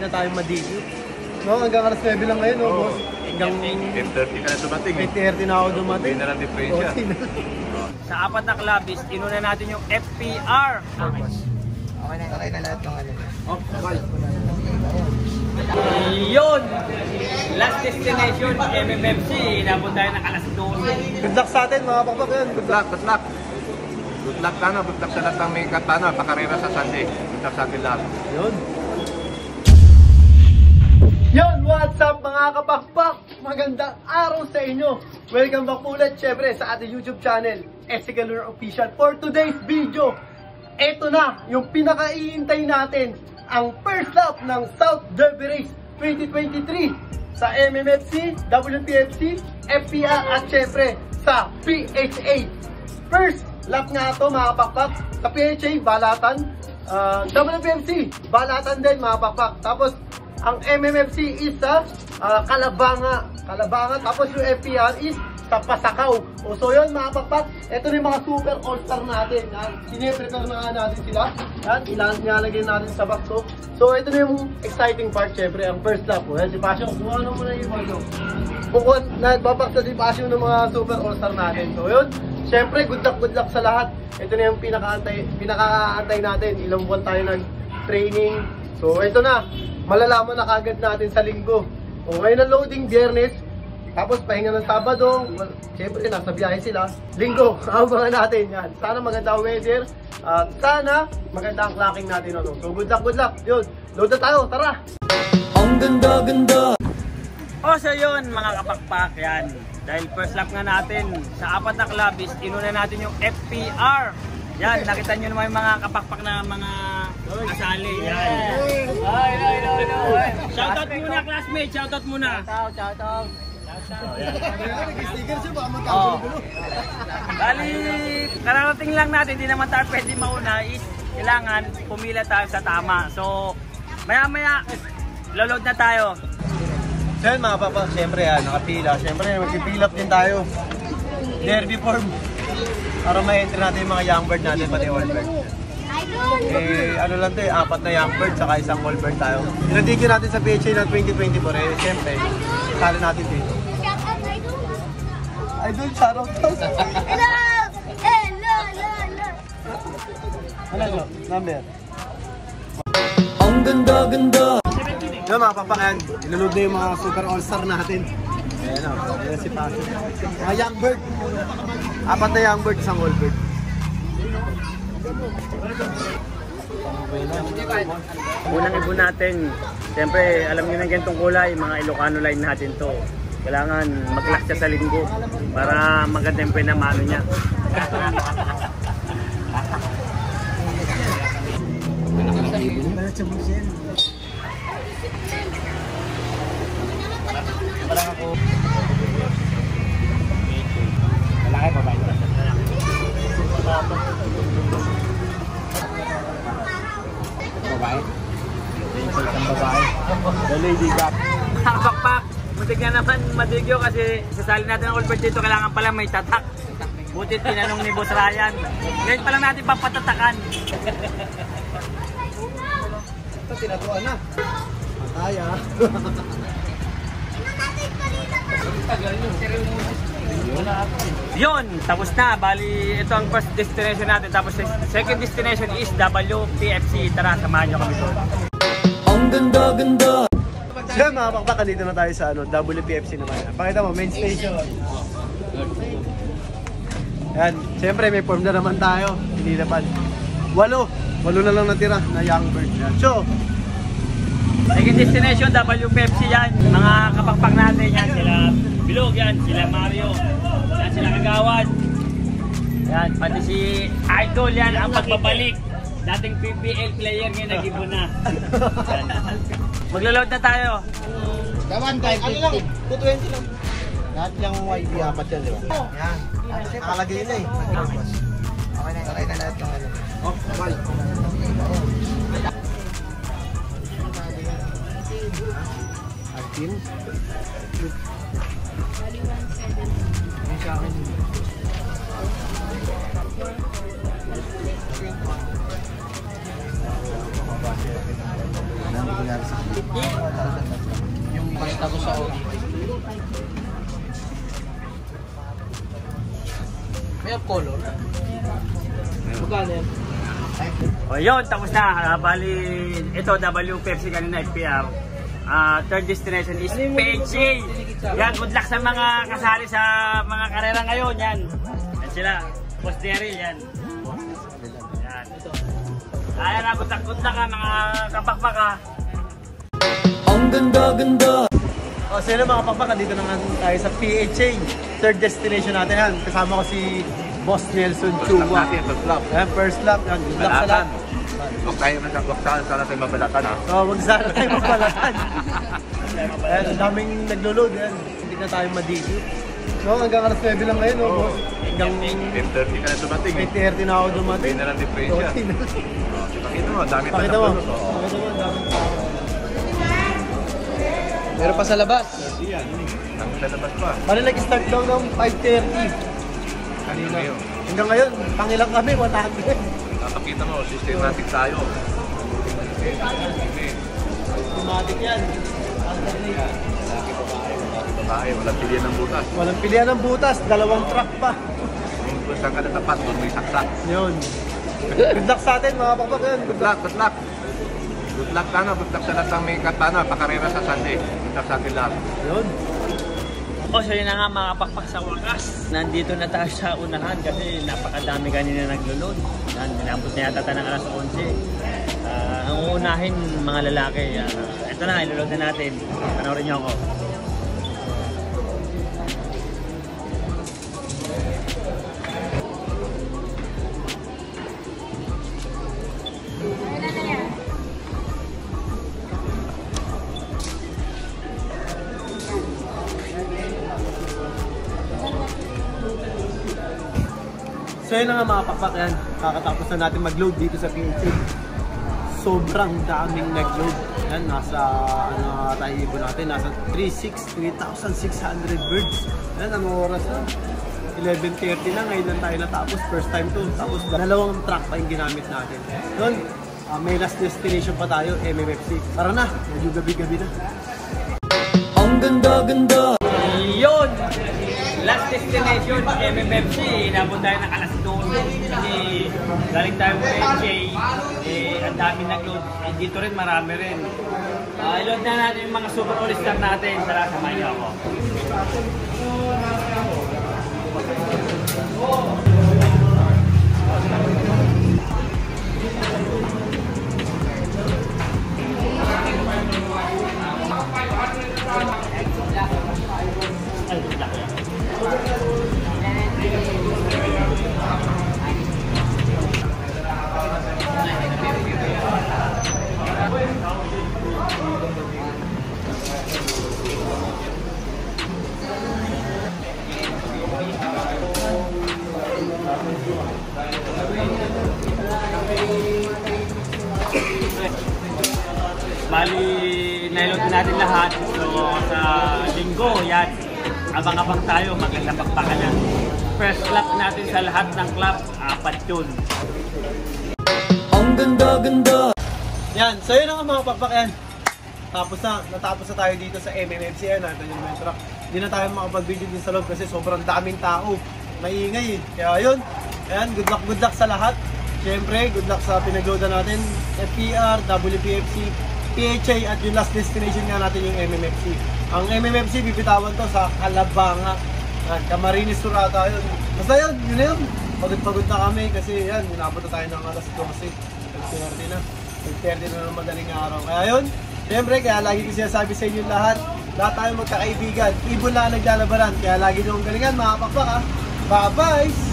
na tayong ma-DQ. No, hanggang alas 9 lang ngayon, no, boss? Hanggang 10:30 ka na dumating. 8:30 na ako dumating. Hindi na lang diferensya. Sa apat na clubis, inuna natin yung FPR. Okay na lahat ng ano. Yun! Last destination, MMFC. Inabot tayo ng alas 12. Good luck sa atin, mga pakpak yan. Good luck, good luck. Good luck sana, good luck sa lahat ng may katana, pakarera sa Sunday. Good luck sa atin lahat. Yun. Yun, what's up mga kapakpak? Magandang araw sa inyo. Welcome back ulit, syempre, sa ating YouTube channel, Essica Lunar Official. For today's video, eto na, yung pinaka-iintay natin, ang first lap ng South Derby Race 2023 sa MMFC, WPFC, FPR at syempre sa PHA. First lap nga ito mga kapakpak. Sa PHA, balatan. WPFC, balatan din mga kapakpak. Tapos, ang MMFC is sa Kalabanga. Tapos yung FPR is sa Pasakaw. O so yun mga pakpak, ito na yung mga super all-star natin. Sine-prepare na nga natin sila. Yan, ilalagay natin sa box. So ito na yung exciting part syempre, ang first lap. Si Passion, kung ano muna yung mga bukod na babak sa si Passion ng mga super all-star natin. So yun, syempre good luck sa lahat. Ito na yung pinaka-antay natin. Ilang buwan tayo nag-training. So ito na, malalaman na kagad natin sa linggo. O ngayon na loading Biyernes, tapos pahinga ng Sabado, siyempre nasa biyahe sila. Linggo, abangan natin yan. Sana maganda ang weather, at sana maganda ang clocking natin. Ano. So good luck. Yun, load na tayo, tara! Ang ganda! O so yun mga kapakpak, yan. Dahil first lap nga natin, sa apat na clubis, inuna natin yung FPR. Yan, nakita nyo naman yung mga kapakpak na mga kasali. Yan. Shoutout muna classmate, shoutout muna. Shoutout. Bali, kararating lang natin, hindi naman tayo pwede mauna. Kailangan pumila tayo sa tama. So, maya-maya, load na tayo. So yun mga papa, siyempre nakapila. Siyempre magpipilap din tayo. Derby form. Para ma-enter natin yung mga young bird natin, pati old bird. Ano lang ito apat na young bird, saka isang old bird tayo. Inatigil natin sa PHA ng 2024 siyempre, sali natin dito. Idol, shoutout. Hello. Number. Ang ganda. Yun mga papakan, ilunod na yung mga super all-star natin. Ayan o, ayan si Passion. Mga young bird. Apat na young bird, isang old bird. Unang ibon natin, siyempre alam nyo na ganitong kulay, mga Ilocano line natin to. Kailangan mag-class siya sa linggo para maganda yung pinamano niya. Parang ako. Malaki pa ba ito? Babae? Isang babae. The lady gap. Pakpak! Muntik na naman madigyo kasi sasali natin ang all bird dito, kailangan pala may tatak. Butit tinanong ni Boss Ryan. Ngayon pala natin papatatakan. Ito, tinatuan na. Mataya. Yun, tapos na. Bali, ito ang first destination natin. Tapos second destination is WPFC. Tara, samahan nyo kami doon. Ang ganda. So mga pakpak, dito na tayo sa WPFC naman. Pakita mo, main station. Yan, siyempre may form na naman tayo. Hindi naman. Walo na lang natira na young bird. Yan. So, second destination, WPFC yan. Mga kapakpak natin yan. Sila Bilog yan, sila Mario. Yan, sila Kagawad. Yan, pati si Idol yan, ang pagbabalik. Dating PPL player ngayon, nag-ibon na. Maglo-load na tayo. Dawan, ano lang, 220 lang. Lahat yung YB apat yan, di ba? Yan. Nakalagay na eh. Okay na lahat yung ano. Oh, bye. Artin. Yung sa akin. Yung basta ko sa OG. May color. Magkano yan? O yun, tapos na. Bali, ito W Pepsi kanina, FPR. Third destination is PHA. Yan, good luck sa mga kasali sa mga karera ngayon. Yan. Yan sila. Boss Derry, yan. Yan. Kaya na, good luck ka mga kapakpak ha. Ang ganda-ganda! O sino mga kapakpak, dito na nga tayo sa PHA. Third destination natin yan. Kasama ko si Boss Nelson Chua. Yan, first lap. Yan, good luck sa lahat. Huwag tayo sana tayo mabalatan ha. So, huwag sana tayo mabalatan. Ayan, ang daming naglo-load yan. Hindi na tayo ma-DQ. No, hanggang alas 9 lang ngayon, no, boss? Hanggang 10:30 ka na dumating. 8:30 na ako dumating. May na lang diferensya. Pakita mo, dami pa Pakita mo. Pakita mo, daming tao. Meron pa sa labas. Yan. Ang sa labas pa. Bali, nag-start daw ng 5:30. Kanina yun. Hanggang ngayon, pangilang kami, 100. Nakakita mo, systematic tayo. Automatic yan. Babae, walang pilihan ng butas. Walang pilihan ng butas, dalawang truck pa. Kung saan ka natapat, doon may saksak. Yun. Good luck sa atin mga kapag yun. Good luck, good luck. Good luck sana, good luck sa lahat ng may katana, pakarera sa Sunday. Good luck sa atin lahat. Yun. O, so yun na nga mga kapakpak sa wakas. Nandito na tayo sa unahan kasi napakadami kanina naglo-load. Dinapos na yata tayo ng alas 11. Ang uunahin mga lalaki. Ito na, iloload na natin. Panoorin niyo ako. So yun na nga mga pakpak yan. Kakatapos na natin mag-load dito sa PHA. Sobrang daming nag-load. Yan, nasa ano tayo ibon natin. Nasa 3,600 birds. Yan, ang oras na. 11:30 na. Ngayon lang tayo natapos. First time to. Tapos dalawang truck pa yung ginamit natin. Doon, may last destination pa tayo, MMFC. Tara na, medyo gabi-gabi na. Ang ganda-ganda! Yun! Last destination, MMFC. Inabot tayo ng alas 12. Kasi galing tayo sa PHA. Ang dami nag-load. Dito rin marami rin. I-load na natin yung mga super all-star natin. Tara, samahin niyo ako. Bali, nailot natin lahat. So, sa linggo, yan. Abang-abang tayo, maganda pakpakan na. First lap natin sa lahat ng club, 4 yun. Ang ganda-ganda! Yan, so yun ang mga pakpak yan. Natapos na tayo dito sa MMFC yan. Ito yung main truck. Hindi na tayo makapag-video din sa loob kasi sobrang daming tao. Maingay eh. Kaya yun, ayan, good luck sa lahat. Siyempre, good luck sa pinagloadan natin. FPR, WPFC, PHA at yung last destination nga natin yung MMFC. Ang MMFC bibitawan to sa Calabanga. Camarines Sur ata yun. Basta yun na yun. Pagod na kami kasi yan, inabot na tayo ng alas 12. 30 na. 30 na ng madaling araw. Kaya yun, siyempre, kaya lagi ko sinasabi sa inyo lahat tayo magkakaibigan. Ibon lang naglalabaran. Kaya lagi nyo ang galingan, mga pakpak ha. Bye-bye!